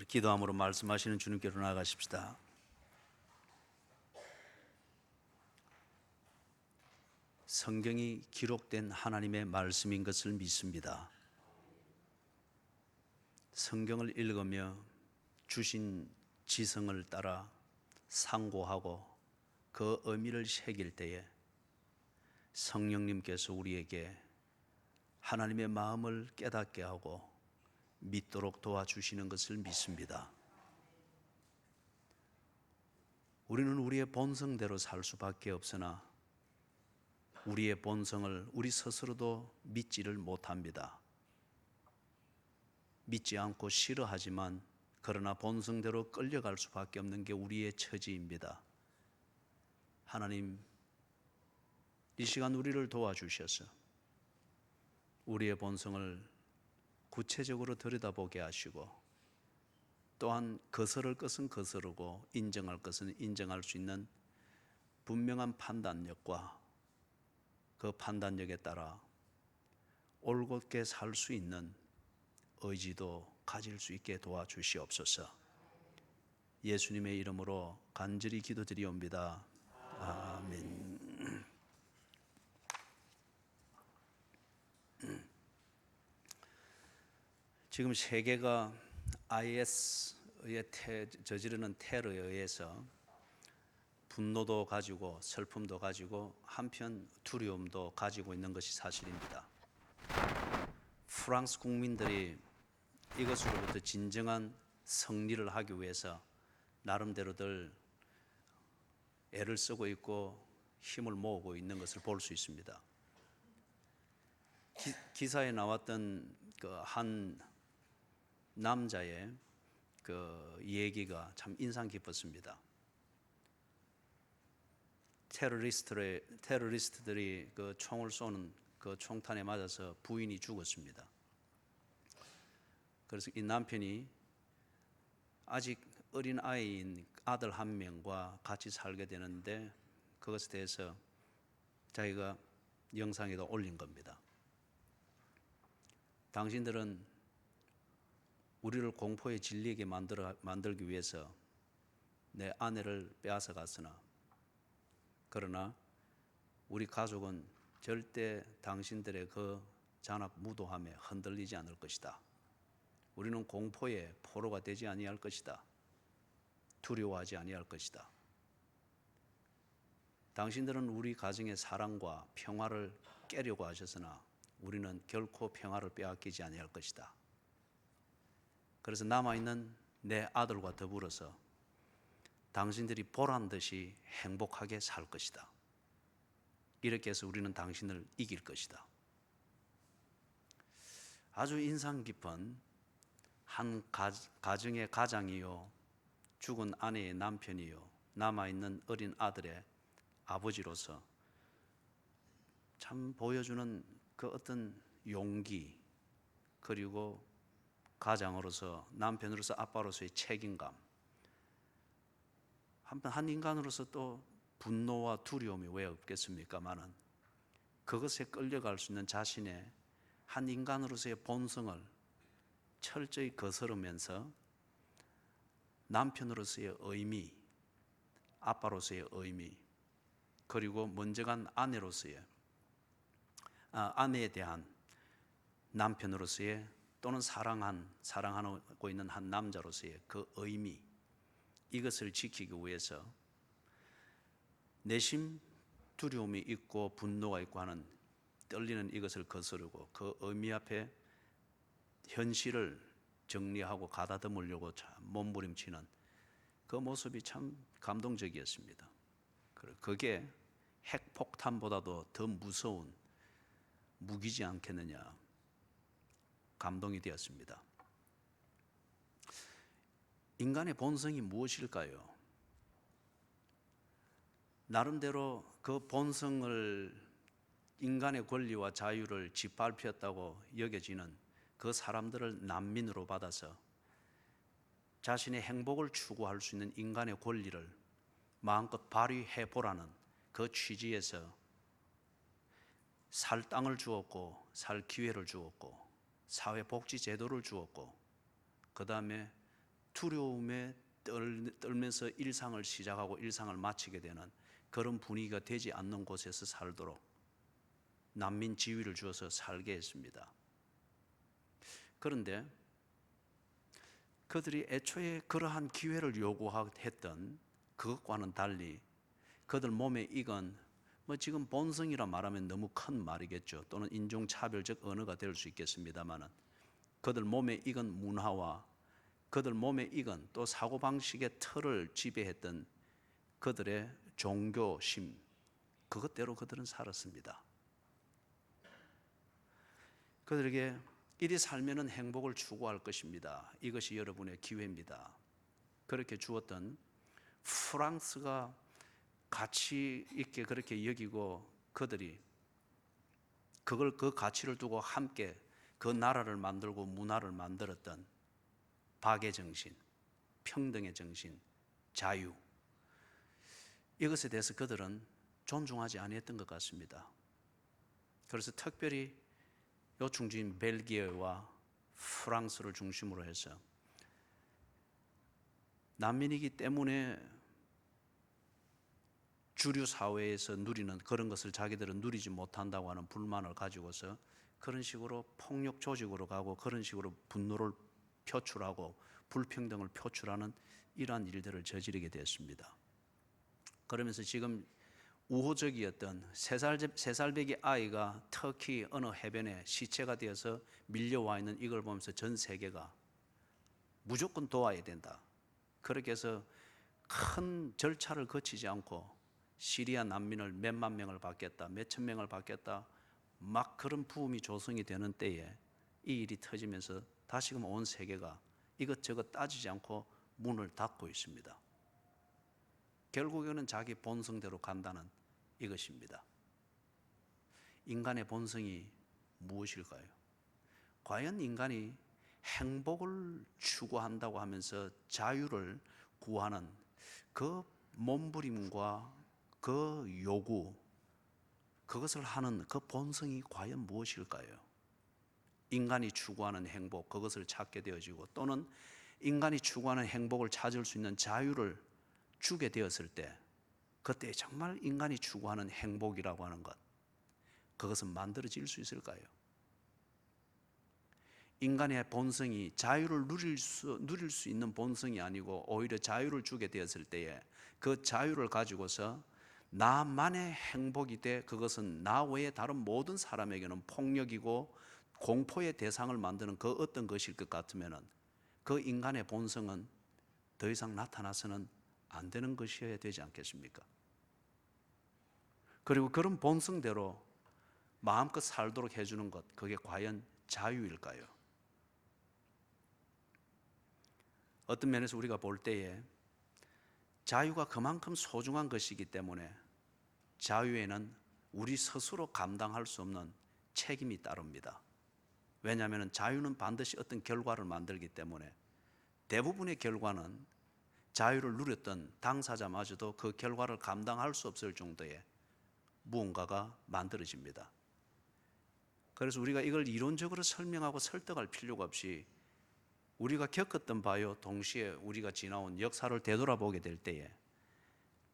기도함으로 말씀하시는 주님께로 나아가십시다. 성경이 기록된 하나님의 말씀인 것을 믿습니다. 성경을 읽으며 주신 지성을 따라 상고하고 그 의미를 새길 때에 성령님께서 우리에게 하나님의 마음을 깨닫게 하고 믿도록 도와주시는 것을 믿습니다. 우리는 우리의 본성대로 살 수밖에 없으나 우리의 본성을 우리 스스로도 믿지를 못합니다. 믿지 않고 싫어하지만 그러나 본성대로 끌려갈 수밖에 없는 게 우리의 처지입니다. 하나님, 이 시간 우리를 도와주셔서 우리의 본성을 구체적으로 들여다보게 하시고 또한 거스를 것은 거스르고 인정할 것은 인정할 수 있는 분명한 판단력과 그 판단력에 따라 올곧게 살 수 있는 의지도 가질 수 있게 도와주시옵소서. 예수님의 이름으로 간절히 기도드리옵니다. 아멘. 지금 세계가 IS의 저지르는 테러에 의해서 분노도 가지고 슬픔도 가지고 한편 두려움도 가지고 있는 것이 사실입니다. 프랑스 국민들이 이것으로부터 진정한 승리를 하기 위해서 나름대로들 애를 쓰고 있고 힘을 모으고 있는 것을 볼 수 있습니다. 기사에 나왔던 그 한 남자의 그 얘기가 참 인상 깊었습니다. 테러리스트들이 그 총을 쏘는 그 총탄에 맞아서 부인이 죽었습니다. 그래서 이 남편이 아직 어린 아이인 아들 한 명과 같이 살게 되는데 그것에 대해서 자기가 영상에도 올린 겁니다. 당신들은 우리를 공포에 질리게 만들기 위해서 내 아내를 빼앗아 갔으나 그러나 우리 가족은 절대 당신들의 그 잔악 무도함에 흔들리지 않을 것이다. 우리는 공포의 포로가 되지 아니할 것이다. 두려워하지 아니할 것이다. 당신들은 우리 가정의 사랑과 평화를 깨려고 하셨으나 우리는 결코 평화를 빼앗기지 아니할 것이다. 그래서 남아있는 내 아들과 더불어서 당신들이 보란 듯이 행복하게 살 것이다. 이렇게 해서 우리는 당신을 이길 것이다. 아주 인상 깊은 한 가정의 가장이요, 죽은 아내의 남편이요, 남아있는 어린 아들의 아버지로서 참 보여주는 그 어떤 용기, 그리고 가장으로서, 남편으로서, 아빠로서의 책임감, 한편 한 인간으로서 또 분노와 두려움이 왜 없겠습니까마는 그것에 끌려갈 수 있는 자신의 한 인간으로서의 본성을 철저히 거스르면서 남편으로서의 의미, 아빠로서의 의미, 그리고 먼저 간 아내에 대한 남편으로서의 또는 사랑하고 있는 한 남자로서의 그 의미, 이것을 지키기 위해서 내심 두려움이 있고 분노가 있고 하는 떨리는 이것을 거스르고 그 의미 앞에 현실을 정리하고 가다듬으려고 몸부림치는 그 모습이 참 감동적이었습니다. 그게 핵폭탄보다도 더 무서운 무기지 않겠느냐, 감동이 되었습니다. 인간의 본성이 무엇일까요? 나름대로 그 본성을, 인간의 권리와 자유를 짓밟혔다고 여겨지는 그 사람들을 난민으로 받아서 자신의 행복을 추구할 수 있는 인간의 권리를 마음껏 발휘해보라는 그 취지에서 살 땅을 주었고, 살 기회를 주었고, 사회복지 제도를 주었고, 그 다음에 두려움에 떨면서 일상을 시작하고 일상을 마치게 되는 그런 분위기가 되지 않는 곳에서 살도록 난민 지위를 주어서 살게 했습니다. 그런데 그들이 애초에 그러한 기회를 요구했던 그것과는 달리 그들 몸에 익은 지금 본성이라 말하면 너무 큰 말이겠죠. 또는 인종차별적 언어가 될 수 있겠습니다만 그들 몸에 익은 문화와 그들 몸에 익은 또 사고방식의 틀을 지배했던 그들의 종교심, 그것대로 그들은 살았습니다. 그들에게 이리 살면은 행복을 추구할 것입니다. 이것이 여러분의 기회입니다. 그렇게 주었던 프랑스가 가치 있게 그렇게 여기고 그들이 그 가치를 두고 함께 그 나라를 만들고 문화를 만들었던 박애 정신, 평등의 정신, 자유, 이것에 대해서 그들은 존중하지 아니했던 것 같습니다. 그래서 특별히 요충지인 벨기에와 프랑스를 중심으로 해서 난민이기 때문에 주류 사회에서 누리는 그런 것을 자기들은 누리지 못한다고 하는 불만을 가지고서 그런 식으로 폭력 조직으로 가고 그런 식으로 분노를 표출하고 불평등을 표출하는 이러한 일들을 저지르게 되었습니다. 그러면서 지금 우호적이었던 3살배기 아이가 터키 어느 해변에 시체가 되어서 밀려와 있는 이걸 보면서 전 세계가 무조건 도와야 된다. 그렇게 해서 큰 절차를 거치지 않고 시리아 난민을 몇만 명을 받겠다, 몇천 명을 받겠다, 막 그런 부음이 조성이 되는 때에 이 일이 터지면서 다시금 온 세계가 이것저것 따지지 않고 문을 닫고 있습니다. 결국에는 자기 본성대로 간다는 이것입니다. 인간의 본성이 무엇일까요? 과연 인간이 행복을 추구한다고 하면서 자유를 구하는 그 몸부림과 그 요구, 그것을 하는 그 본성이 과연 무엇일까요? 인간이 추구하는 행복, 그것을 찾게 되어지고 또는 인간이 추구하는 행복을 찾을 수 있는 자유를 주게 되었을 때 그때 정말 인간이 추구하는 행복이라고 하는 것, 그것은 만들어질 수 있을까요? 인간의 본성이 자유를 누릴 수 있는 본성이 아니고 오히려 자유를 주게 되었을 때에 그 자유를 가지고서 나만의 행복이 돼 그것은 나 외에 다른 모든 사람에게는 폭력이고 공포의 대상을 만드는 그 어떤 것일 것 같으면 그 인간의 본성은 더 이상 나타나서는 안 되는 것이어야 되지 않겠습니까? 그리고 그런 본성대로 마음껏 살도록 해주는 것, 그게 과연 자유일까요? 어떤 면에서 우리가 볼 때에 자유가 그만큼 소중한 것이기 때문에 자유에는 우리 스스로 감당할 수 없는 책임이 따릅니다. 왜냐하면 자유는 반드시 어떤 결과를 만들기 때문에 대부분의 결과는 자유를 누렸던 당사자마저도 그 결과를 감당할 수 없을 정도의 무언가가 만들어집니다. 그래서 우리가 이걸 이론적으로 설명하고 설득할 필요가 없이 우리가 겪었던 바요 동시에 우리가 지나온 역사를 되돌아보게 될 때에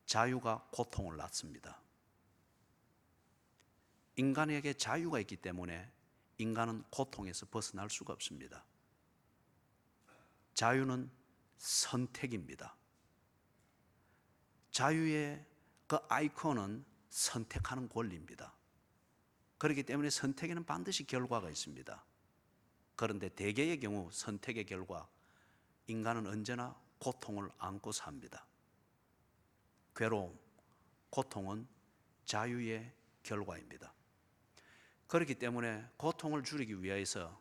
자유가 고통을 낳습니다. 인간에게 자유가 있기 때문에 인간은 고통에서 벗어날 수가 없습니다. 자유는 선택입니다. 자유의 그 아이콘은 선택하는 권리입니다. 그렇기 때문에 선택에는 반드시 결과가 있습니다. 그런데 대개의 경우 선택의 결과, 인간은 언제나 고통을 안고 삽니다. 괴로움, 고통은 자유의 결과입니다. 그렇기 때문에 고통을 줄이기 위해서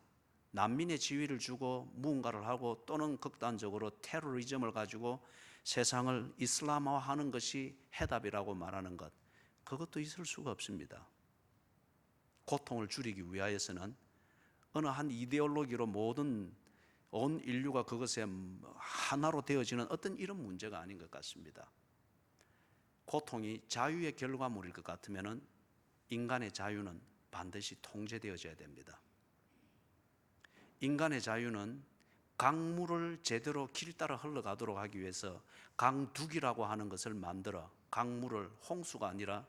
난민의 지위를 주고 무언가를 하고 또는 극단적으로 테러리즘을 가지고 세상을 이슬람화하는 것이 해답이라고 말하는 것, 그것도 있을 수가 없습니다. 고통을 줄이기 위하여서는 어느 한 이데올로기로 온 인류가 그것에 하나로 되어지는 어떤 이런 문제가 아닌 것 같습니다. 고통이 자유의 결과물일 것 같으면 인간의 자유는 반드시 통제되어져야 됩니다. 인간의 자유는 강물을 제대로 길 따라 흘러가도록 하기 위해서 강둑이라고 하는 것을 만들어 강물을 홍수가 아니라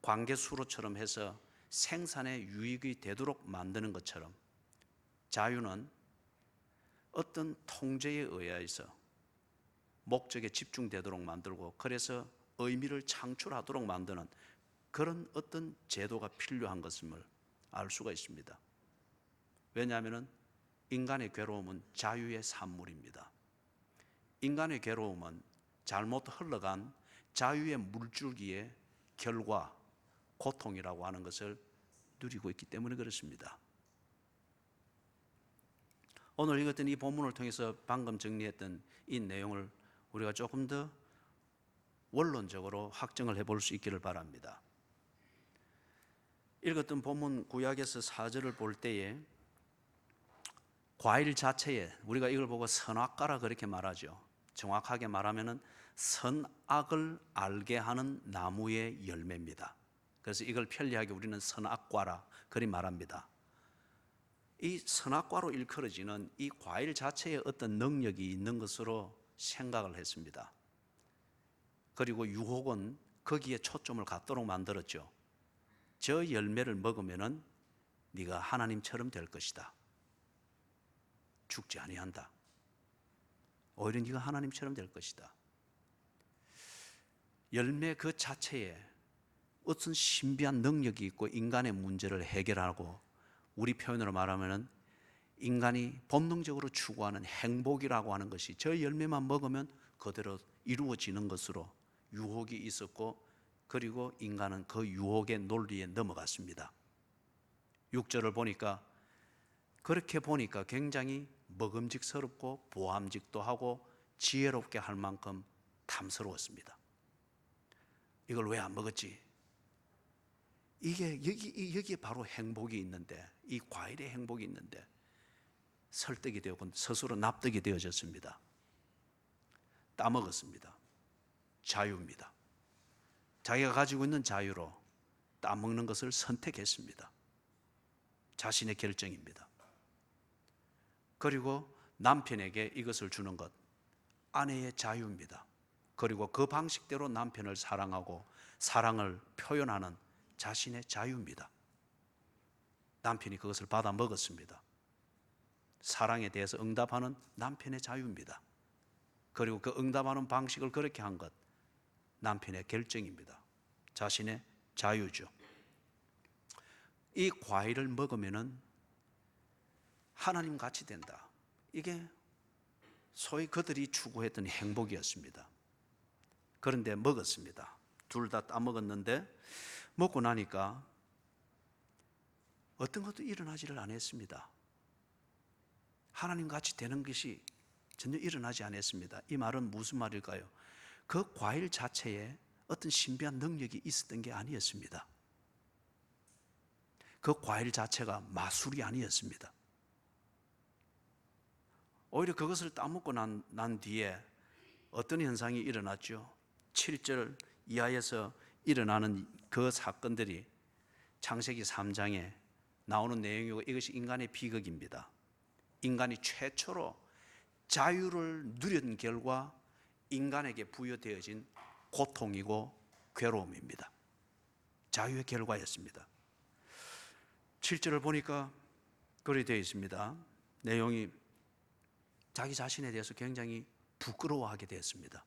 관계수로처럼 해서 생산에 유익이 되도록 만드는 것처럼 자유는 어떤 통제에 의해서 목적에 집중되도록 만들고 그래서 의미를 창출하도록 만드는 그런 어떤 제도가 필요한 것임을 알 수가 있습니다. 왜냐하면 인간의 괴로움은 자유의 산물입니다. 인간의 괴로움은 잘못 흘러간 자유의 물줄기의 결과, 고통이라고 하는 것을 누리고 있기 때문에 그렇습니다. 오늘 읽었던 이 본문을 통해서 방금 정리했던 이 내용을 우리가 조금 더 원론적으로 확정을 해볼 수 있기를 바랍니다. 읽었던 본문 구약에서 4절을 볼 때에 과일 자체에 우리가 이걸 보고 선악과라 그렇게 말하죠. 정확하게 말하면은 선악을 알게 하는 나무의 열매입니다. 그래서 이걸 편리하게 우리는 선악과라 그리 말합니다. 이 선악과로 일컬어지는 이 과일 자체에 어떤 능력이 있는 것으로 생각을 했습니다. 그리고 유혹은 거기에 초점을 갖도록 만들었죠. 저 열매를 먹으면은 네가 하나님처럼 될 것이다. 죽지 아니한다. 오히려 네가 하나님처럼 될 것이다. 열매 그 자체에 어떤 신비한 능력이 있고 인간의 문제를 해결하고 우리 표현으로 말하면은 인간이 본능적으로 추구하는 행복이라고 하는 것이 저 열매만 먹으면 그대로 이루어지는 것으로 유혹이 있었고 그리고 인간은 그 유혹의 논리에 넘어갔습니다. 6절을 보니까 그렇게 보니까 굉장히 먹음직스럽고 보암직도 하고 지혜롭게 할 만큼 탐스러웠습니다. 이걸 왜 안 먹었지? 이게 여기에 바로 행복이 있는데 이 과일에 행복이 있는데 설득이 되고 스스로 납득이 되어졌습니다. 따먹었습니다. 자유입니다. 자기가 가지고 있는 자유로 따먹는 것을 선택했습니다. 자신의 결정입니다. 그리고 남편에게 이것을 주는 것, 아내의 자유입니다. 그리고 그 방식대로 남편을 사랑하고 사랑을 표현하는 자신의 자유입니다. 남편이 그것을 받아 먹었습니다. 사랑에 대해서 응답하는 남편의 자유입니다. 그리고 그 응답하는 방식을 그렇게 한 것, 남편의 결정입니다. 자신의 자유죠. 이 과일을 먹으면은 하나님 같이 된다. 이게 소위 그들이 추구했던 행복이었습니다. 그런데 먹었습니다. 둘 다 따먹었는데 먹고 나니까 어떤 것도 일어나지를 않았습니다. 하나님 같이 되는 것이 전혀 일어나지 않았습니다. 이 말은 무슨 말일까요? 그 과일 자체에 어떤 신비한 능력이 있었던 게 아니었습니다. 그 과일 자체가 마술이 아니었습니다. 오히려 그것을 따먹고 난 뒤에 어떤 현상이 일어났죠? 7절 이하에서 일어나는 그 사건들이 창세기 3장에 나오는 내용이고 이것이 인간의 비극입니다. 인간이 최초로 자유를 누린 결과 인간에게 부여되어진 고통이고 괴로움입니다. 자유의 결과였습니다. 7절을 보니까 그렇게 되어 있습니다. 내용이 자기 자신에 대해서 굉장히 부끄러워하게 되었습니다.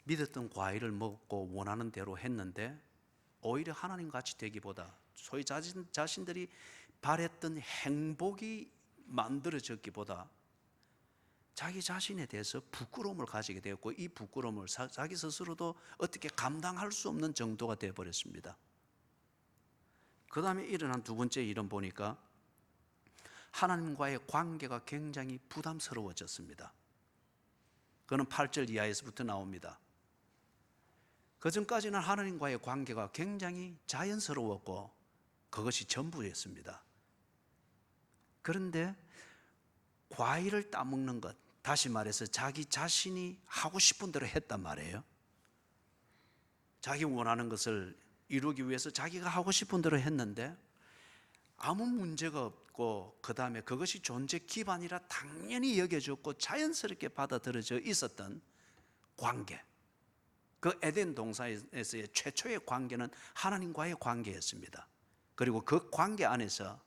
믿었던 과일을 먹고 원하는 대로 했는데 오히려 하나님같이 되기보다 소위 자신들이 바랬던 행복이 만들어졌기보다 자기 자신에 대해서 부끄러움을 가지게 되었고 이 부끄러움을 자기 스스로도 어떻게 감당할 수 없는 정도가 되어버렸습니다. 그 다음에 일어난 두 번째 일은 보니까 하나님과의 관계가 굉장히 부담스러워졌습니다. 그는 8절 이하에서부터 나옵니다. 그 전까지는 하나님과의 관계가 굉장히 자연스러웠고 그것이 전부였습니다. 그런데 과일을 따먹는 것, 다시 말해서 자기 자신이 하고 싶은 대로 했단 말이에요. 자기 원하는 것을 이루기 위해서 자기가 하고 싶은 대로 했는데 아무 문제가 없고 그 다음에 그것이 존재 기반이라 당연히 여겨졌고 자연스럽게 받아들여져 있었던 관계, 그 에덴 동산에서의 최초의 관계는 하나님과의 관계였습니다. 그리고 그 관계 안에서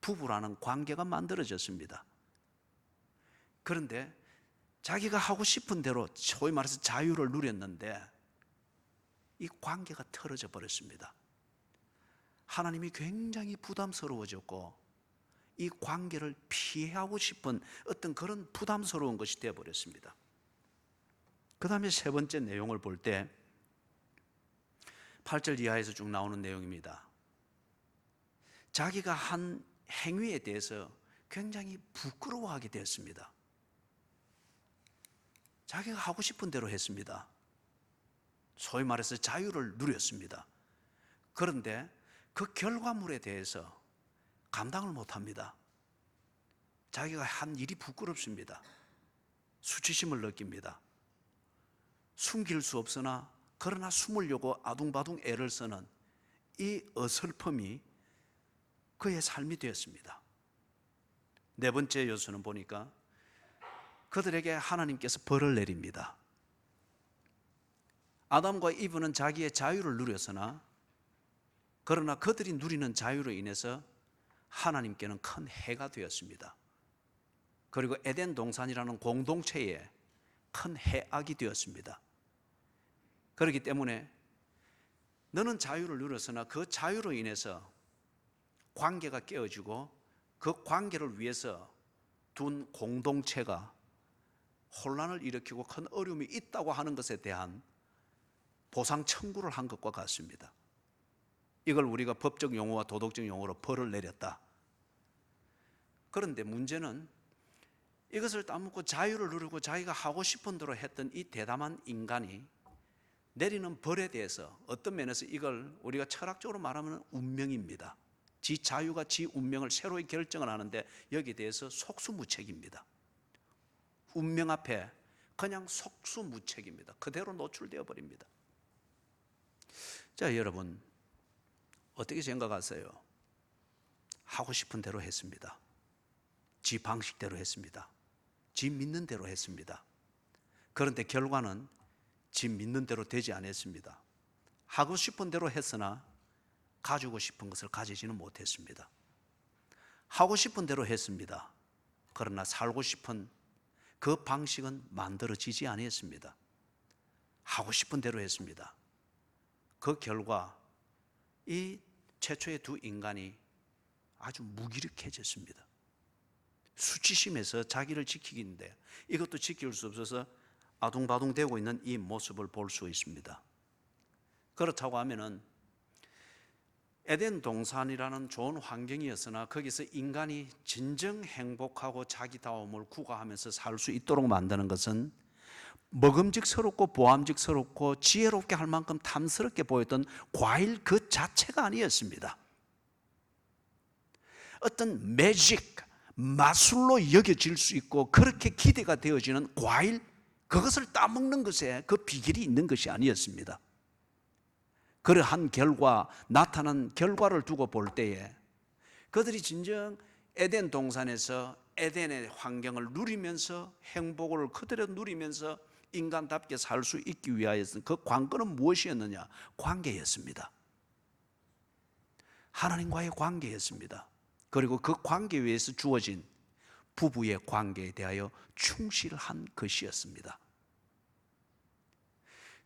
부부라는 관계가 만들어졌습니다. 그런데 자기가 하고 싶은 대로 소위 말해서 자유를 누렸는데 이 관계가 틀어져 버렸습니다. 하나님이 굉장히 부담스러워졌고 이 관계를 피하고 싶은 어떤 그런 부담스러운 것이 되어버렸습니다. 그 다음에 세 번째 내용을 볼 때 8절 이하에서 쭉 나오는 내용입니다. 자기가 한 행위에 대해서 굉장히 부끄러워하게 되었습니다. 자기가 하고 싶은 대로 했습니다. 소위 말해서 자유를 누렸습니다. 그런데 그 결과물에 대해서 감당을 못합니다. 자기가 한 일이 부끄럽습니다. 수치심을 느낍니다. 숨길 수 없으나 그러나 숨으려고 아둥바둥 애를 쓰는 이 어설픔이 그의 삶이 되었습니다. 네 번째 요소는 보니까 그들에게 하나님께서 벌을 내립니다. 아담과 이브는 자기의 자유를 누렸으나 그러나 그들이 누리는 자유로 인해서 하나님께는 큰 해가 되었습니다. 그리고 에덴 동산이라는 공동체에 큰 해악이 되었습니다. 그렇기 때문에 너는 자유를 누렸으나 그 자유로 인해서 관계가 깨어지고 그 관계를 위해서 둔 공동체가 혼란을 일으키고 큰 어려움이 있다고 하는 것에 대한 보상 청구를 한 것과 같습니다. 이걸 우리가 법적 용어와 도덕적 용어로 벌을 내렸다. 그런데 문제는 이것을 따먹고 자유를 누리고 자기가 하고 싶은 대로 했던 이 대담한 인간이 내리는 벌에 대해서 어떤 면에서 이걸 우리가 철학적으로 말하면 운명입니다. 지 자유가 지 운명을 새로이 결정을 하는데 여기에 대해서 속수무책입니다. 운명 앞에 그냥 속수무책입니다. 그대로 노출되어 버립니다. 자, 여러분 어떻게 생각하세요? 하고 싶은 대로 했습니다. 지 방식대로 했습니다. 지 믿는 대로 했습니다. 그런데 결과는 지 믿는 대로 되지 않았습니다. 하고 싶은 대로 했으나 가지고 싶은 것을 가지지는 못했습니다. 하고 싶은 대로 했습니다. 그러나 살고 싶은 그 방식은 만들어지지 않았습니다. 하고 싶은 대로 했습니다. 그 결과 이 최초의 두 인간이 아주 무기력해졌습니다. 수치심에서 자기를 지키기인데 이것도 지킬 수 없어서 아둥바둥되고 있는 이 모습을 볼 수 있습니다. 그렇다고 하면은 에덴 동산이라는 좋은 환경이었으나 거기서 인간이 진정 행복하고 자기다움을 구가하면서 살 수 있도록 만드는 것은 먹음직스럽고 보암직스럽고 지혜롭게 할 만큼 탐스럽게 보였던 과일 그 자체가 아니었습니다. 어떤 매직, 마술로 여겨질 수 있고 그렇게 기대가 되어지는 과일, 그것을 따먹는 것에 그 비결이 있는 것이 아니었습니다. 그러한 결과, 나타난 결과를 두고 볼 때에 그들이 진정 에덴 동산에서 에덴의 환경을 누리면서 행복을 그대로 누리면서 인간답게 살 수 있기 위하여서 그 관건은 무엇이었느냐? 관계였습니다. 하나님과의 관계였습니다. 그리고 그 관계 위에서 주어진 부부의 관계에 대하여 충실한 것이었습니다.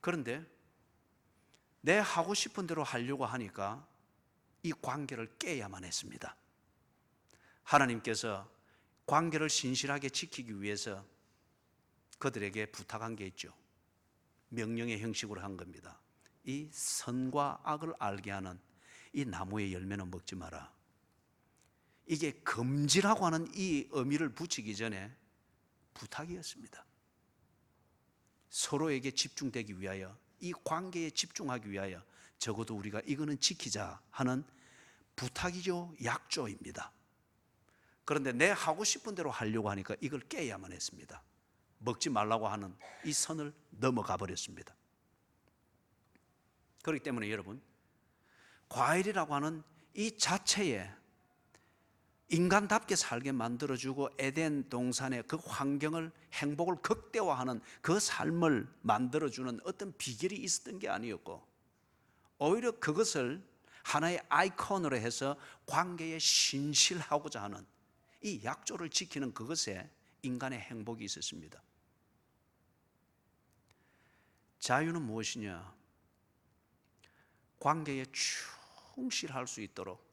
그런데 내 하고 싶은 대로 하려고 하니까 이 관계를 깨야만 했습니다. 하나님께서 관계를 신실하게 지키기 위해서 그들에게 부탁한 게 있죠. 명령의 형식으로 한 겁니다. 이 선과 악을 알게 하는 이 나무의 열매는 먹지 마라. 이게 금지라고 하는 이 의미를 붙이기 전에 부탁이었습니다. 서로에게 집중되기 위하여, 이 관계에 집중하기 위하여 적어도 우리가 이거는 지키자 하는 부탁이죠. 약조입니다. 그런데 내 하고 싶은 대로 하려고 하니까 이걸 깨야만 했습니다. 먹지 말라고 하는 이 선을 넘어가 버렸습니다. 그렇기 때문에 여러분, 과일이라고 하는 이 자체에 인간답게 살게 만들어주고 에덴 동산의 그 환경을, 행복을 극대화하는 그 삶을 만들어주는 어떤 비결이 있었던 게 아니었고, 오히려 그것을 하나의 아이콘으로 해서 관계에 신실하고자 하는 이 약조를 지키는 그것에 인간의 행복이 있었습니다. 자유는 무엇이냐? 관계에 충실할 수 있도록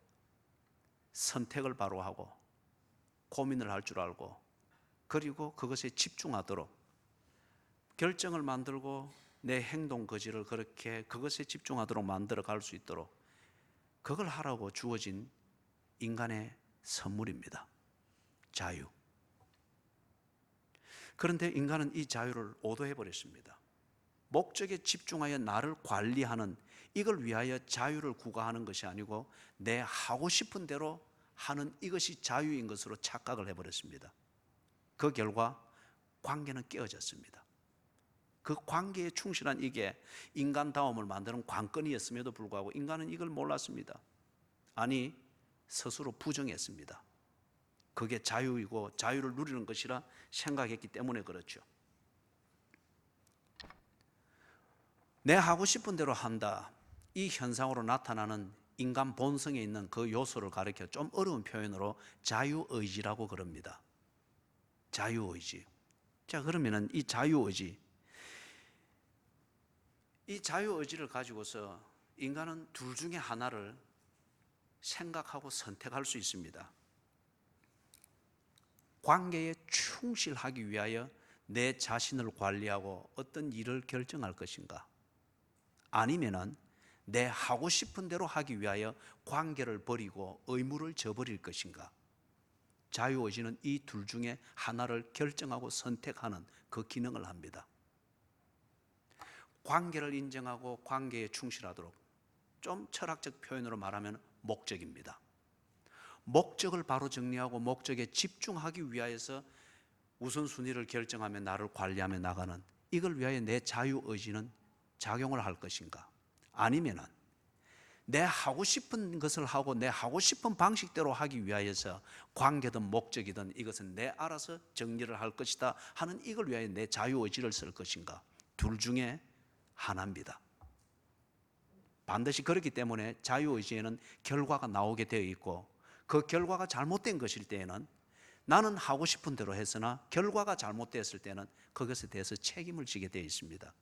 선택을 바로 하고 고민을 할 줄 알고, 그리고 그것에 집중하도록 결정을 만들고 내 행동 거지를 그렇게 그것에 집중하도록 만들어 갈 수 있도록 그걸 하라고 주어진 인간의 선물입니다. 자유. 그런데 인간은 이 자유를 오도해 버렸습니다. 목적에 집중하여 나를 관리하는, 이걸 위하여 자유를 구가하는 것이 아니고 내 하고 싶은 대로 하는 이것이 자유인 것으로 착각을 해버렸습니다. 그 결과 관계는 깨어졌습니다. 그 관계에 충실한 이게 인간다움을 만드는 관건이었음에도 불구하고 인간은 이걸 몰랐습니다. 아니, 스스로 부정했습니다. 그게 자유이고 자유를 누리는 것이라 생각했기 때문에 그렇죠. 내 하고 싶은 대로 한다, 이 현상으로 나타나는 인간 본성에 있는 그 요소를 가리켜 좀 어려운 표현으로 자유의지라고 그럽니다. 자유의지. 자, 그러면은 이 자유의지를 가지고서 인간은 둘 중에 하나를 생각하고 선택할 수 있습니다. 관계에 충실하기 위하여 내 자신을 관리하고 어떤 일을 결정할 것인가, 아니면은 내 하고 싶은 대로 하기 위하여 관계를 버리고 의무를 저버릴 것인가. 자유의지는 이 둘 중에 하나를 결정하고 선택하는 그 기능을 합니다. 관계를 인정하고 관계에 충실하도록, 좀 철학적 표현으로 말하면 목적입니다. 목적을 바로 정리하고 목적에 집중하기 위하여서 우선순위를 결정하며 나를 관리하며 나가는, 이걸 위하여 내 자유의지는 작용을 할 것인가, 아니면은 내 하고 싶은 것을 하고 내 하고 싶은 방식대로 하기 위하여서 관계든 목적이든 이것은 내 알아서 정리를 할 것이다 하는, 이걸 위하여 내 자유의지를 쓸 것인가. 둘 중에 하나입니다. 반드시 그렇기 때문에 자유의지에는 결과가 나오게 되어 있고, 그 결과가 잘못된 것일 때에는 나는 하고 싶은 대로 했으나 결과가 잘못되었을 때는 그것에 대해서 책임을 지게 되어 있습니다.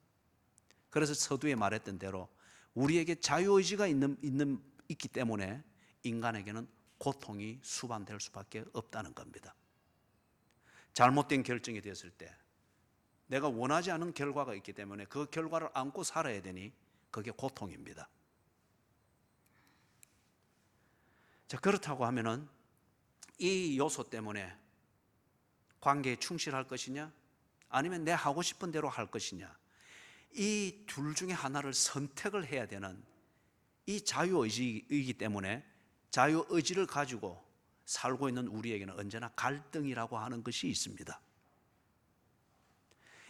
그래서 서두에 말했던 대로 우리에게 자유의지가 있기 때문에 인간에게는 고통이 수반될 수밖에 없다는 겁니다. 잘못된 결정이 되었을 때 내가 원하지 않은 결과가 있기 때문에 그 결과를 안고 살아야 되니 그게 고통입니다. 자, 그렇다고 하면은 이 요소 때문에 관계에 충실할 것이냐, 아니면 내 하고 싶은 대로 할 것이냐, 이 둘 중에 하나를 선택을 해야 되는 이 자유의지이기 때문에 자유의지를 가지고 살고 있는 우리에게는 언제나 갈등이라고 하는 것이 있습니다.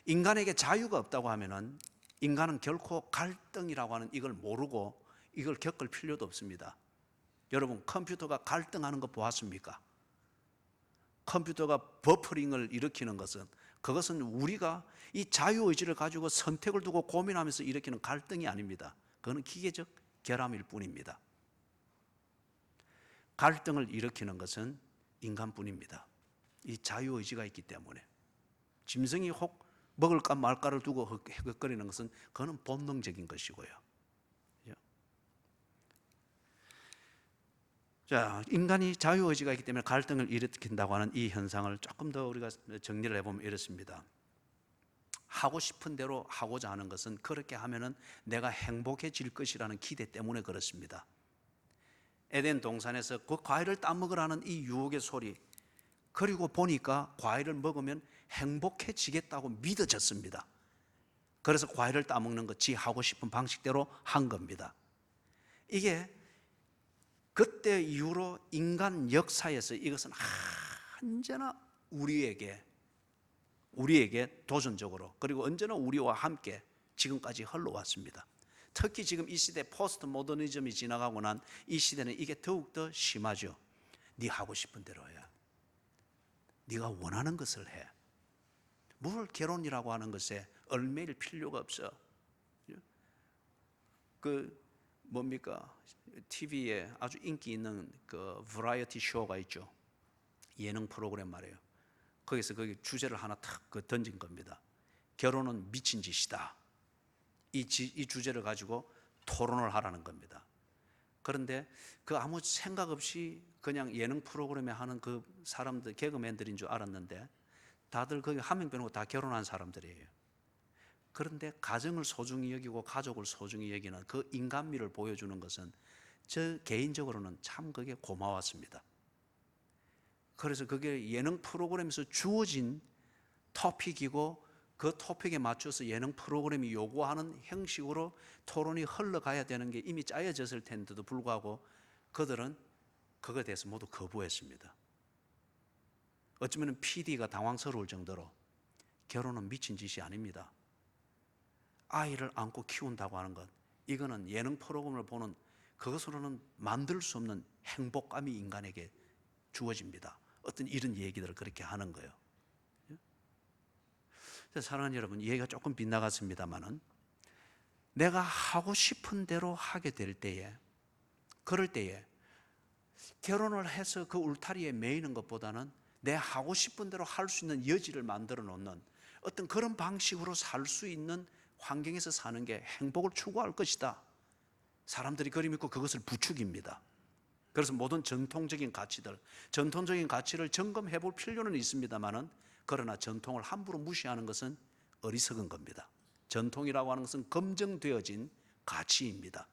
인간에게 자유가 없다고 하면은 인간은 결코 갈등이라고 하는 이걸 모르고 이걸 겪을 필요도 없습니다. 여러분, 컴퓨터가 갈등하는 거 보았습니까? 컴퓨터가 버퍼링을 일으키는 것은, 그것은 우리가 이 자유의지를 가지고 선택을 두고 고민하면서 일으키는 갈등이 아닙니다. 그건 기계적 결함일 뿐입니다. 갈등을 일으키는 것은 인간뿐입니다. 이 자유의지가 있기 때문에. 짐승이 혹 먹을까 말까를 두고 흑흑거리는 것은 그거는 본능적인 것이고요. 자, 인간이 자유의지가 있기 때문에 갈등을 일으킨다고 하는 이 현상을 조금 더 우리가 정리를 해보면 이렇습니다. 하고 싶은 대로 하고자 하는 것은 그렇게 하면은 내가 행복해질 것이라는 기대 때문에 그렇습니다. 에덴 동산에서 그 과일을 따먹으라는 이 유혹의 소리, 그리고 보니까 과일을 먹으면 행복해지겠다고 믿어졌습니다. 그래서 과일을 따먹는 것, 지 하고 싶은 방식대로 한 겁니다. 이게 그때 이후로 인간 역사에서 이것은 언제나 우리에게 도전적으로, 그리고 언제나 우리와 함께 지금까지 흘러왔습니다. 특히 지금 이 시대 포스트 모더니즘이 지나가고 난 이 시대는 이게 더욱더 심하죠. 네 하고 싶은 대로 해. 네가 원하는 것을 해. 뭘 결혼이라고 하는 것에 얽매일 필요가 없어. 그 뭡니까? TV에 아주 인기 있는 그 버라이어티 쇼가 있죠. 예능 프로그램 말이에요. 거기서 거기 주제를 하나 탁 던진 겁니다. 결혼은 미친 짓이다. 이 주제를 가지고 토론을 하라는 겁니다. 그런데 그 아무 생각 없이 그냥 예능 프로그램에 하는 그 사람들, 개그맨들인 줄 알았는데 다들 거기 한 명 빼놓고 다 결혼한 사람들이에요. 그런데 가정을 소중히 여기고 가족을 소중히 여기는 그 인간미를 보여주는 것은 저 개인적으로는 참 그게 고마웠습니다. 그래서 그게 예능 프로그램에서 주어진 토픽이고 그 토픽에 맞춰서 예능 프로그램이 요구하는 형식으로 토론이 흘러가야 되는 게 이미 짜여졌을 텐데도 불구하고 그들은 그거에 대해서 모두 거부했습니다. 어쩌면 PD가 당황스러울 정도로 결혼은 미친 짓이 아닙니다. 아이를 안고 키운다고 하는 것, 이거는 예능 프로그램을 보는 그것으로는 만들 수 없는 행복감이 인간에게 주어집니다. 어떤 이런 얘기들을 그렇게 하는 거예요. 사랑하는 여러분, 얘기가 조금 빗나갔습니다만은 내가 하고 싶은 대로 하게 될 때에, 그럴 때에 결혼을 해서 그 울타리에 매이는 것보다는 내 하고 싶은 대로 할 수 있는 여지를 만들어 놓는 어떤 그런 방식으로 살 수 있는 환경에서 사는 게 행복을 추구할 것이다. 사람들이 그리 믿고 그것을 부추깁니다. 그래서 모든 전통적인 가치를 점검해 볼 필요는 있습니다만은, 그러나 전통을 함부로 무시하는 것은 어리석은 겁니다. 전통이라고 하는 것은 검증되어진 가치입니다.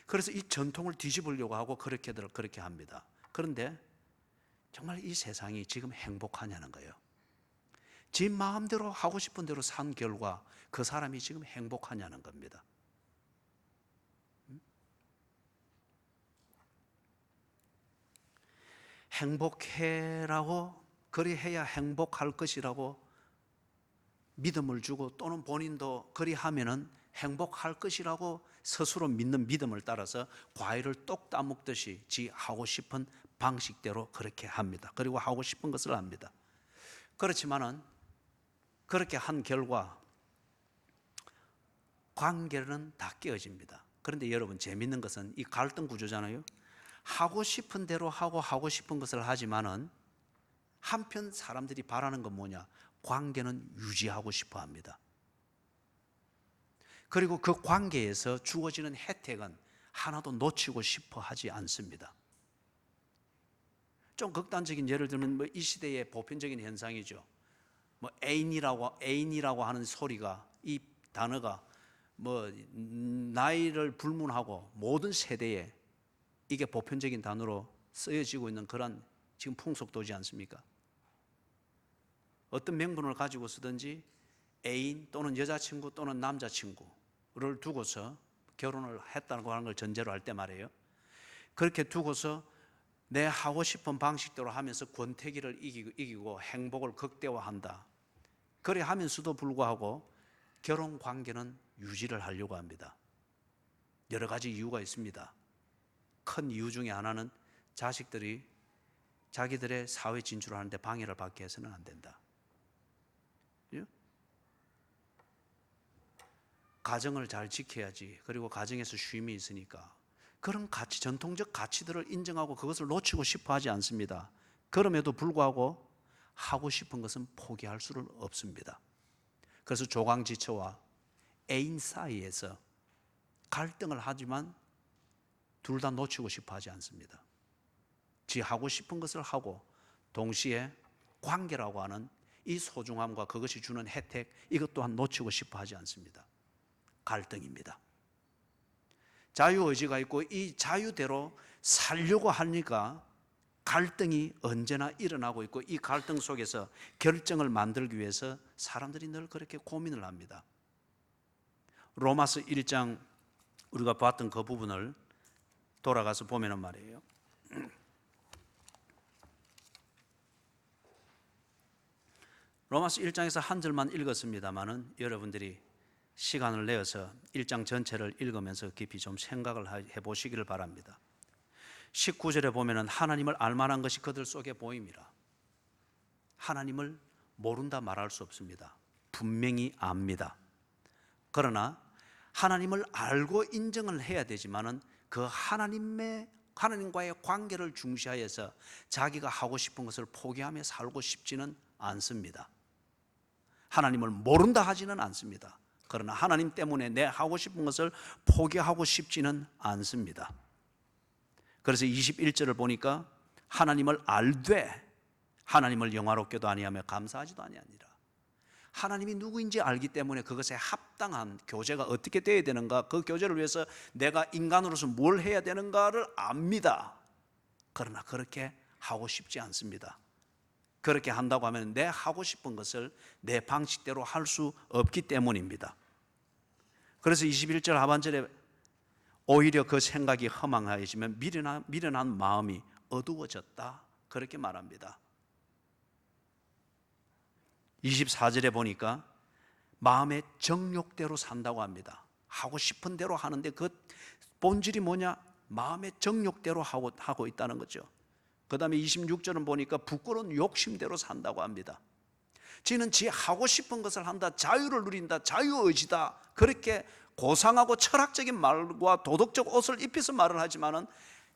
그래서 이 전통을 뒤집으려고 하고 그렇게 합니다. 그런데 정말 이 세상이 지금 행복하냐는 거예요. 지 마음대로 하고 싶은 대로 산 결과 그 사람이 지금 행복하냐는 겁니다. 행복해라고, 그리해야 행복할 것이라고 믿음을 주고, 또는 본인도 그리하면은 행복할 것이라고 스스로 믿는 믿음을 따라서 과일을 똑 따먹듯이 지 하고 싶은 방식대로 그렇게 합니다. 그리고 하고 싶은 것을 합니다. 그렇지만은 그렇게 한 결과 관계는 다 깨어집니다. 그런데 여러분, 재밌는 것은 이 갈등 구조잖아요. 하고 싶은 대로 하고 싶은 것을 하지만은 한편 사람들이 바라는 건 뭐냐? 관계는 유지하고 싶어 합니다. 그리고 그 관계에서 주어지는 혜택은 하나도 놓치고 싶어 하지 않습니다. 좀 극단적인 예를 들면 이 시대의 보편적인 현상이죠. 애인이라고 하는 소리가, 이 단어가 나이를 불문하고 모든 세대에 이게 보편적인 단어로 쓰여지고 있는 그런 지금 풍속도지 않습니까? 어떤 명분을 가지고 쓰든지 애인 또는 여자친구 또는 남자친구를 두고서 결혼을 했다고 하는 걸 전제로 할 때 말이에요. 그렇게 두고서 내 하고 싶은 방식대로 하면서 권태기를 이기고 행복을 극대화한다. 그래 하면서도 불구하고 결혼 관계는 유지를 하려고 합니다. 여러 가지 이유가 있습니다. 큰 이유 중에 하나는 자식들이 자기들의 사회 진출을 하는데 방해를 받게 해서는 안 된다. 가정을 잘 지켜야지. 그리고 가정에서 쉼이 있으니까 그런 가치, 전통적 가치들을 인정하고 그것을 놓치고 싶어 하지 않습니다. 그럼에도 불구하고 하고 싶은 것은 포기할 수는 없습니다. 그래서 조강지처와 애인 사이에서 갈등을 하지만 둘 다 놓치고 싶어 하지 않습니다. 지 하고 싶은 것을 하고 동시에 관계라고 하는 이 소중함과 그것이 주는 혜택, 이것 또한 놓치고 싶어 하지 않습니다. 갈등입니다. 자유의지가 있고 이 자유대로 살려고 하니까 갈등이 언제나 일어나고 있고, 이 갈등 속에서 결정을 만들기 위해서 사람들이 늘 그렇게 고민을 합니다. 로마서 1장 우리가 봤던 그 부분을 돌아가서 보면은 말이에요. 로마서 1장에서 한 절만 읽었습니다만은 여러분들이 시간을 내어서 1장 전체를 읽으면서 깊이 좀 생각을 해보시기를 바랍니다. 19절에 보면은 하나님을 알만한 것이 그들 속에 보입니다. 하나님을 모른다 말할 수 없습니다. 분명히 압니다. 그러나 하나님을 알고 인정을 해야 되지만은 그 하나님과의 관계를 중시하여서 자기가 하고 싶은 것을 포기하며 살고 싶지는 않습니다. 하나님을 모른다 하지는 않습니다. 그러나 하나님 때문에 내 하고 싶은 것을 포기하고 싶지는 않습니다. 그래서 21절을 보니까 하나님을 알되 하나님을 영화롭게도 아니하며 감사하지도 아니하니라. 하나님이 누구인지 알기 때문에 그것에 합당한 교제가 어떻게 되어야 되는가, 그 교제를 위해서 내가 인간으로서 뭘 해야 되는가를 압니다. 그러나 그렇게 하고 싶지 않습니다. 그렇게 한다고 하면 내 하고 싶은 것을 내 방식대로 할 수 없기 때문입니다. 그래서 21절 하반절에 오히려 그 생각이 허망하여지면 미련한 마음이 어두워졌다, 그렇게 말합니다. 24절에 보니까 마음의 정욕대로 산다고 합니다. 하고 싶은 대로 하는데 그 본질이 뭐냐? 마음의 정욕대로 하고 있다는 거죠. 그 다음에 26절은 보니까 부끄러운 욕심대로 산다고 합니다. 지는 지 하고 싶은 것을 한다, 자유를 누린다, 자유의지다, 그렇게 고상하고 철학적인 말과 도덕적 옷을 입혀서 말을 하지만은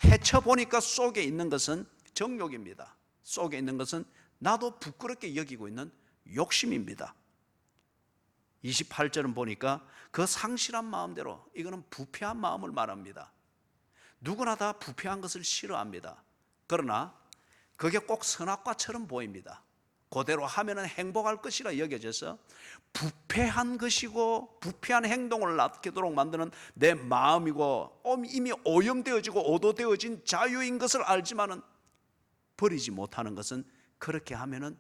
헤쳐보니까 속에 있는 것은 정욕입니다. 속에 있는 것은 나도 부끄럽게 여기고 있는 욕심입니다. 28절은 보니까 그 상실한 마음대로, 이거는 부패한 마음을 말합니다. 누구나 다 부패한 것을 싫어합니다. 그러나 그게 꼭 선악과처럼 보입니다. 그대로 하면은 행복할 것이라 여겨져서 부패한 것이고 부패한 행동을 낳도록 만드는 내 마음이고 이미 오염되어지고 오도되어진 자유인 것을 알지만은 버리지 못하는 것은 그렇게 하면은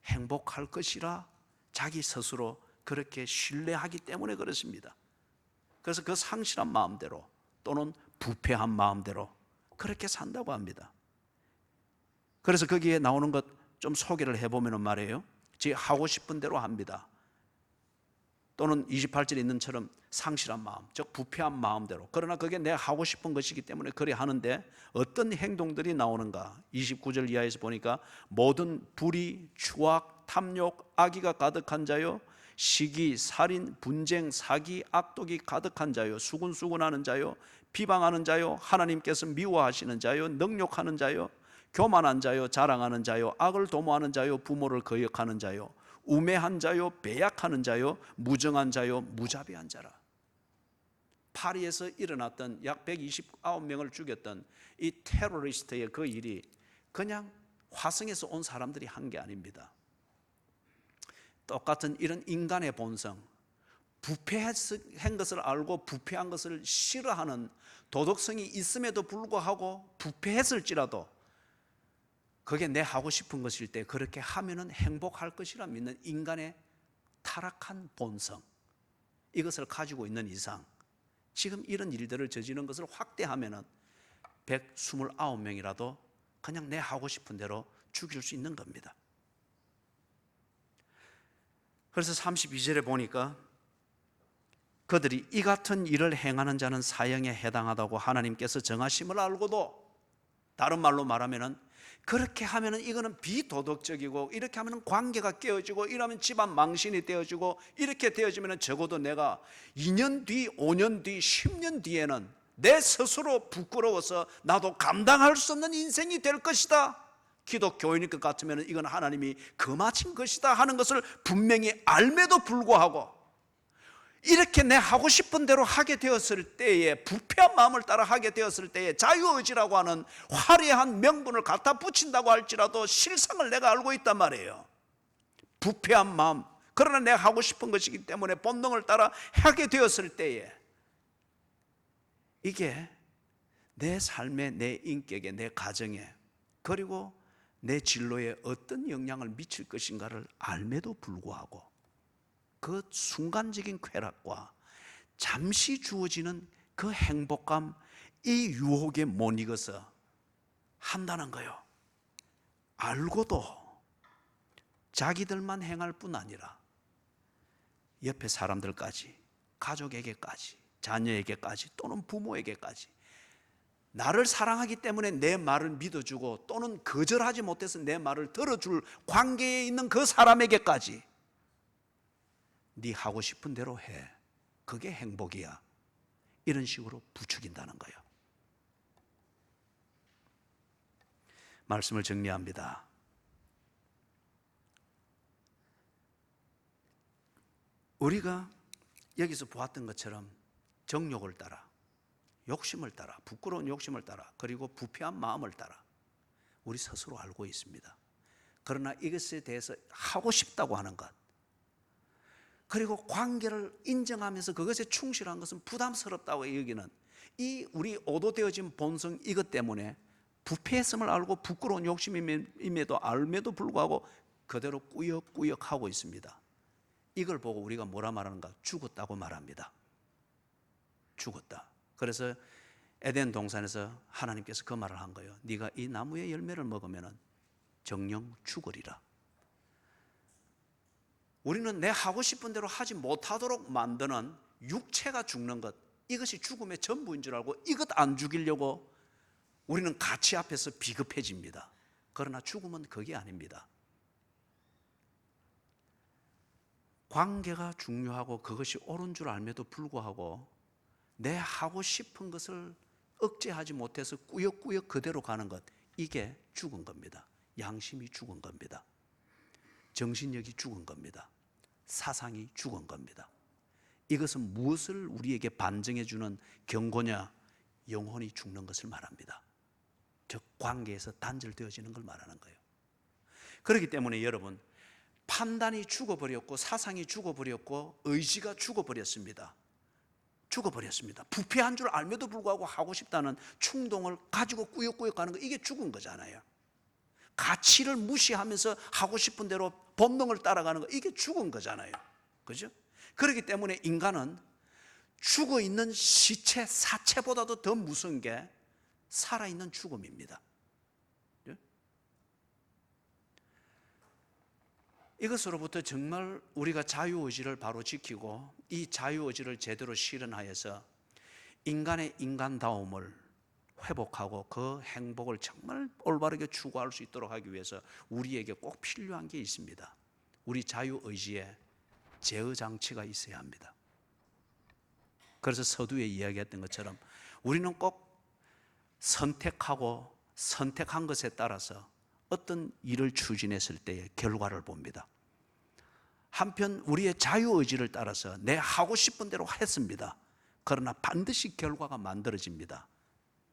행복할 것이라 자기 스스로 그렇게 신뢰하기 때문에 그렇습니다. 그래서 그 상실한 마음대로 또는 부패한 마음대로 그렇게 산다고 합니다. 그래서 거기에 나오는 것 좀 소개를 해보면 말이에요, 지 하고 싶은 대로 합니다. 또는 28절에 있는 처럼 상실한 마음, 즉 부패한 마음대로. 그러나 그게 내 하고 싶은 것이기 때문에 그래 하는데 어떤 행동들이 나오는가? 29절 이하에서 보니까 모든 불의, 추악, 탐욕, 악의가 가득한 자요, 시기, 살인, 분쟁, 사기, 악독이 가득한 자요, 수군수군하는 자요, 비방하는 자요, 하나님께서 미워하시는 자요, 능욕하는 자요, 교만한 자요, 자랑하는 자요, 악을 도모하는 자요, 부모를 거역하는 자요, 우매한 자요, 배약하는 자요, 무정한 자요, 무자비한 자라. 파리에서 일어났던 약 129명을 죽였던 이 테러리스트의 그 일이 그냥 화성에서 온 사람들이 한 게 아닙니다. 똑같은 이런 인간의 본성, 부패한 것을 알고 부패한 것을 싫어하는 도덕성이 있음에도 불구하고 부패했을지라도 그게 내 하고 싶은 것일 때 그렇게 하면은 행복할 것이라 믿는 인간의 타락한 본성, 이것을 가지고 있는 이상 지금 이런 일들을 저지르는 것을 확대하면은 129명이라도 그냥 내 하고 싶은 대로 죽일 수 있는 겁니다. 그래서 32절에 보니까 그들이 이 같은 일을 행하는 자는 사형에 해당하다고 하나님께서 정하심을 알고도, 다른 말로 말하면은 그렇게 하면은 이거는 비도덕적이고, 이렇게 하면은 관계가 깨어지고, 이러면 집안 망신이 되어지고, 이렇게 되어지면은 적어도 내가 2년 뒤, 5년 뒤, 10년 뒤에는 내 스스로 부끄러워서 나도 감당할 수 없는 인생이 될 것이다. 기독교인일 것 같으면은 이건 하나님이 금하신 것이다 하는 것을 분명히 알매도 불구하고 이렇게 내 하고 싶은 대로 하게 되었을 때에, 부패한 마음을 따라 하게 되었을 때에 자유의지라고 하는 화려한 명분을 갖다 붙인다고 할지라도 실상을 내가 알고 있단 말이에요. 부패한 마음, 그러나 내가 하고 싶은 것이기 때문에 본능을 따라 하게 되었을 때에 이게 내 삶에, 내 인격에, 내 가정에, 그리고 내 진로에 어떤 영향을 미칠 것인가를 알매도 불구하고 그 순간적인 쾌락과 잠시 주어지는 그 행복감, 이 유혹에 못 이겨서 한다는 거예요. 알고도 자기들만 행할 뿐 아니라 옆에 사람들까지, 가족에게까지, 자녀에게까지 또는 부모에게까지 나를 사랑하기 때문에 내 말을 믿어주고 또는 거절하지 못해서 내 말을 들어줄 관계에 있는 그 사람에게까지 네 하고 싶은 대로 해. 그게 행복이야. 이런 식으로 부추긴다는 거예요. 말씀을 정리합니다. 우리가 여기서 보았던 것처럼 정욕을 따라, 욕심을 따라, 부끄러운 욕심을 따라, 그리고 부패한 마음을 따라 우리 스스로 알고 있습니다. 그러나 이것에 대해서 하고 싶다고 하는 것, 그리고 관계를 인정하면서 그것에 충실한 것은 부담스럽다고 여기는 이 우리 오도되어진 본성, 이것 때문에 부패했음을 알고 부끄러운 욕심임에도 알면도 불구하고 그대로 꾸역꾸역 하고 있습니다. 이걸 보고 우리가 뭐라 말하는가? 죽었다고 말합니다. 죽었다. 그래서 에덴 동산에서 하나님께서 그 말을 한 거예요. 네가 이 나무의 열매를 먹으면 정령 죽으리라. 우리는 내 하고 싶은 대로 하지 못하도록 만드는 육체가 죽는 것, 이것이 죽음의 전부인 줄 알고 이것 안 죽이려고 우리는 가치 앞에서 비급해집니다. 그러나 죽음은 그게 아닙니다. 관계가 중요하고 그것이 옳은 줄 알면도 불구하고 내 하고 싶은 것을 억제하지 못해서 꾸역꾸역 그대로 가는 것, 이게 죽은 겁니다. 양심이 죽은 겁니다. 정신력이 죽은 겁니다. 사상이 죽은 겁니다. 이것은 무엇을 우리에게 반증해 주는 경고냐? 영혼이 죽는 것을 말합니다. 즉 관계에서 단절되어지는 걸 말하는 거예요. 그렇기 때문에 여러분, 판단이 죽어버렸고 사상이 죽어버렸고 의지가 죽어버렸습니다. 죽어버렸습니다. 부패한 줄 알면도 불구하고 하고 싶다는 충동을 가지고 꾸역꾸역 가는 거, 이게 죽은 거잖아요. 가치를 무시하면서 하고 싶은 대로 본능을 따라가는 거, 이게 죽은 거잖아요. 그죠? 그렇기 때문에 인간은 죽어있는 시체, 사체보다도 더 무서운 게 살아있는 죽음입니다. 이것으로부터 정말 우리가 자유의지를 바로 지키고 이 자유의지를 제대로 실현하여서 인간의 인간다움을 회복하고 그 행복을 정말 올바르게 추구할 수 있도록 하기 위해서 우리에게 꼭 필요한 게 있습니다. 우리 자유의지에 제어장치가 있어야 합니다. 그래서 서두에 이야기했던 것처럼 우리는 꼭 선택하고 선택한 것에 따라서 어떤 일을 추진했을 때의 결과를 봅니다. 한편 우리의 자유의지를 따라서 내 하고 싶은 대로 했습니다. 그러나 반드시 결과가 만들어집니다.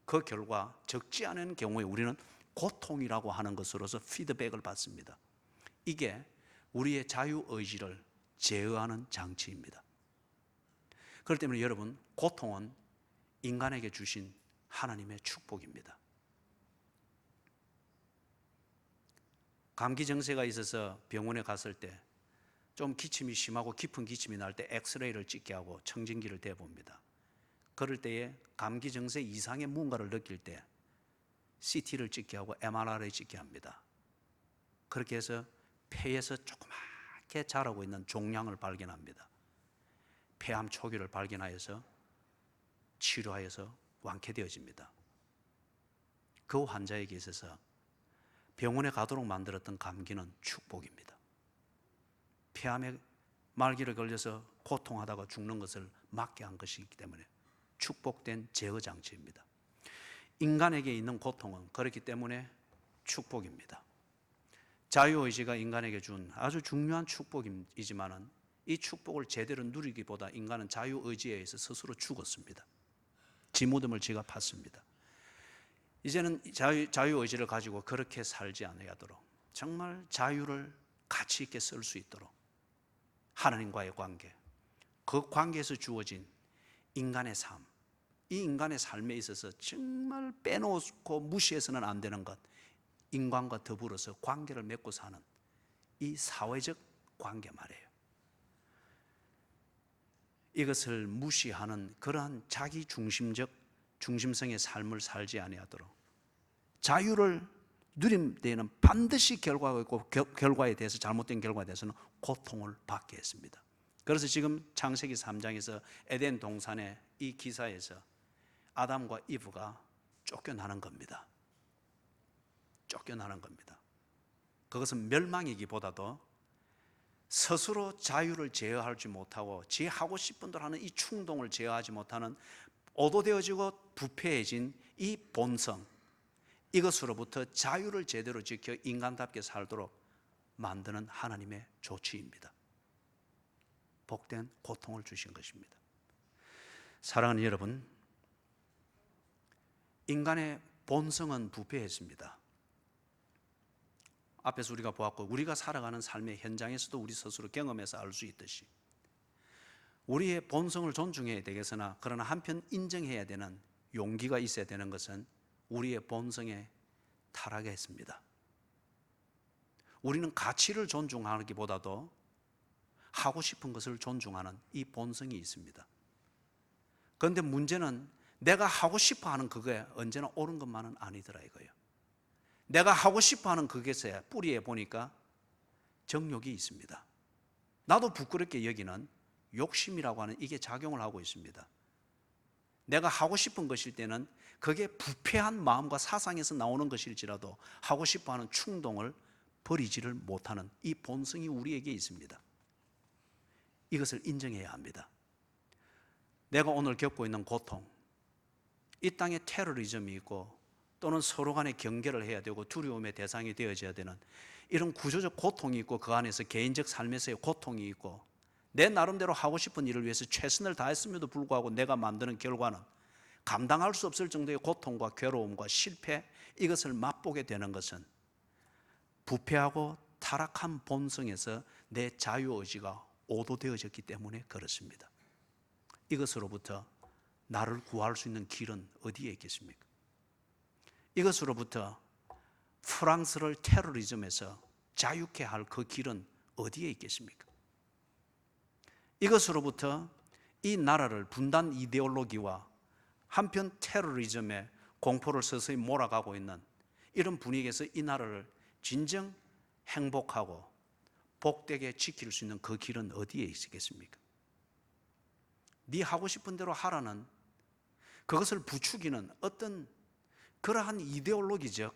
그 결과 적지 않은 경우에 우리는 고통이라고 하는 것으로서 피드백을 받습니다. 이게 우리의 자유의지를 제어하는 장치입니다. 그렇기 때문에 여러분, 고통은 인간에게 주신 하나님의 축복입니다. 감기 증세가 있어서 병원에 갔을 때 좀 기침이 심하고 깊은 기침이 날 때 엑스레이를 찍게 하고 청진기를 대봅니다. 그럴 때에 감기 증세 이상의 뭔가를 느낄 때 CT를 찍게 하고 MRI를 찍게 합니다. 그렇게 해서 폐에서 조그맣게 자라고 있는 종양을 발견합니다. 폐암 초기를 발견하여서 치료하여서 완쾌되어집니다. 그 환자에게 있어서 병원에 가도록 만들었던 감기는 축복입니다. 폐암의 말기를 걸려서 고통하다가 죽는 것을 막게 한 것이기 때문에 축복된 제어장치입니다. 인간에게 있는 고통은 그렇기 때문에 축복입니다. 자유의지가 인간에게 준 아주 중요한 축복이지만 이 축복을 제대로 누리기보다 인간은 자유의지에 의해서 스스로 죽었습니다. 지 무덤을 지가 팠습니다. 이제는 자유의지를 가지고 그렇게 살지 않아야도록 정말 자유를 가치 있게 쓸 수 있도록 하나님과의 관계, 그 관계에서 주어진 인간의 삶, 이 인간의 삶에 있어서 정말 빼놓고 무시해서는 안 되는 것, 인간과 더불어서 관계를 맺고 사는 이 사회적 관계 말이에요. 이것을 무시하는 그러한 자기 중심성의 삶을 살지 아니하도록 자유를 누림 때에는 반드시 결과가 있고 결과에 대해서 잘못된 결과에 대해서는 고통을 받게 했습니다. 그래서 지금 창세기 3장에서 에덴 동산의 이 기사에서 아담과 이브가 쫓겨나는 겁니다. 쫓겨나는 겁니다. 그것은 멸망이기보다도 스스로 자유를 제어하지 못하고 지 하고 싶은 대로 하는 이 충동을 제어하지 못하는 오도되어지고 부패해진 이 본성, 이것으로부터 자유를 제대로 지켜 인간답게 살도록 만드는 하나님의 조치입니다. 복된 고통을 주신 것입니다. 사랑하는 여러분, 인간의 본성은 부패했습니다. 앞에서 우리가 보았고 우리가 살아가는 삶의 현장에서도 우리 스스로 경험해서 알 수 있듯이 우리의 본성을 존중해야 되겠으나 그러나 한편 인정해야 되는 용기가 있어야 되는 것은 우리의 본성의 타락에 있습니다. 우리는 가치를 존중하기보다도 하고 싶은 것을 존중하는 이 본성이 있습니다. 그런데 문제는 내가 하고 싶어 하는 그거에 언제나 옳은 것만은 아니더라 이거예요. 내가 하고 싶어 하는 그것의 뿌리에 보니까 정욕이 있습니다. 나도 부끄럽게 여기는 욕심이라고 하는 이게 작용을 하고 있습니다. 내가 하고 싶은 것일 때는 그게 부패한 마음과 사상에서 나오는 것일지라도 하고 싶어 하는 충동을 버리지를 못하는 이 본성이 우리에게 있습니다. 이것을 인정해야 합니다. 내가 오늘 겪고 있는 고통, 이 땅에 테러리즘이 있고 또는 서로 간에 경계를 해야 되고 두려움의 대상이 되어져야 되는 이런 구조적 고통이 있고 그 안에서 개인적 삶에서의 고통이 있고 내 나름대로 하고 싶은 일을 위해서 최선을 다했음에도 불구하고 내가 만드는 결과는 감당할 수 없을 정도의 고통과 괴로움과 실패, 이것을 맛보게 되는 것은 부패하고 타락한 본성에서 내 자유의지가 오도되어졌기 때문에 그렇습니다. 이것으로부터 나를 구할 수 있는 길은 어디에 있겠습니까? 이것으로부터 프랑스를 테러리즘에서 자유케 할 그 길은 어디에 있겠습니까? 이것으로부터 이 나라를 분단 이데올로기와 한편 테러리즘의 공포를 서서히 몰아가고 있는 이런 분위기에서 이 나라를 진정 행복하고 복되게 지킬 수 있는 그 길은 어디에 있겠습니까? 네 하고 싶은 대로 하라는 그것을 부추기는 어떤 그러한 이데올로기적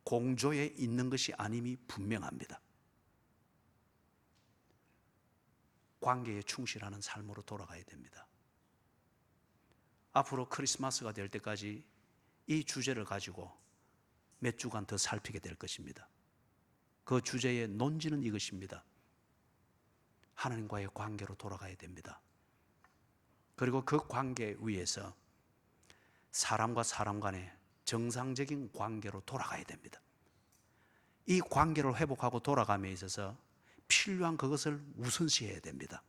공조에 있는 것이 아님이 분명합니다. 관계에 충실하는 삶으로 돌아가야 됩니다. 앞으로 크리스마스가 될 때까지 이 주제를 가지고 몇 주간 더 살피게 될 것입니다. 그 주제의 논지는 이것입니다. 하나님과의 관계로 돌아가야 됩니다. 그리고 그 관계 위에서 사람과 사람 간의 정상적인 관계로 돌아가야 됩니다. 이 관계를 회복하고 돌아감에 있어서 필요한 그것을 우선시해야 됩니다.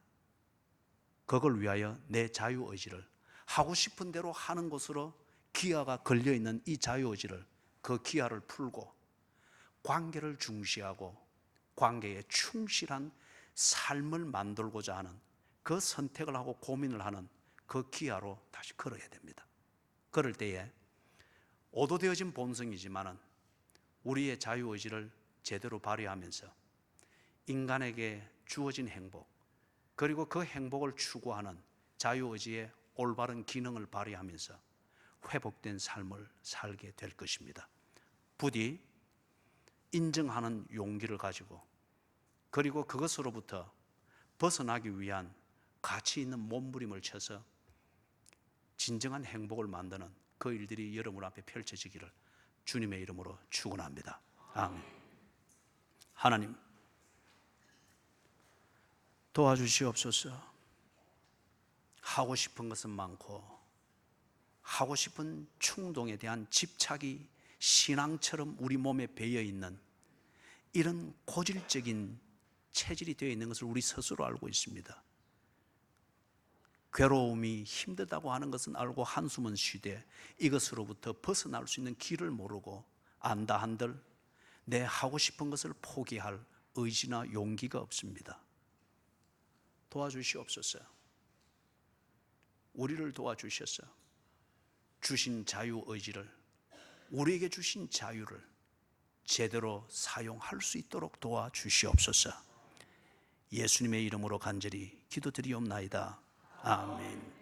그걸 위하여 내 자유의지를 하고 싶은 대로 하는 것으로 기아가 걸려있는 이 자유의지를 그 기아를 풀고 관계를 중시하고 관계에 충실한 삶을 만들고자 하는 그 선택을 하고 고민을 하는 그 기아로 다시 걸어야 됩니다. 그럴 때에 오도되어진 본성이지만은 우리의 자유의지를 제대로 발휘하면서 인간에게 주어진 행복 그리고 그 행복을 추구하는 자유의지의 올바른 기능을 발휘하면서 회복된 삶을 살게 될 것입니다. 부디 인정하는 용기를 가지고 그리고 그것으로부터 벗어나기 위한 가치 있는 몸부림을 쳐서 진정한 행복을 만드는 그 일들이 여러분 앞에 펼쳐지기를 주님의 이름으로 축원합니다. 아멘. 하나님 도와주시옵소서. 하고 싶은 것은 많고 하고 싶은 충동에 대한 집착이 신앙처럼 우리 몸에 배어 있는 이런 고질적인 체질이 되어 있는 것을 우리 스스로 알고 있습니다. 괴로움이 힘들다고 하는 것은 알고 한숨은 쉬되 이것으로부터 벗어날 수 있는 길을 모르고 안다 한들 내 하고 싶은 것을 포기할 의지나 용기가 없습니다. 도와주시옵소서. 우리를 도와주셔서 주신 자유의지를 우리에게 주신 자유를 제대로 사용할 수 있도록 도와주시옵소서. 예수님의 이름으로 간절히 기도드리옵나이다. 아멘.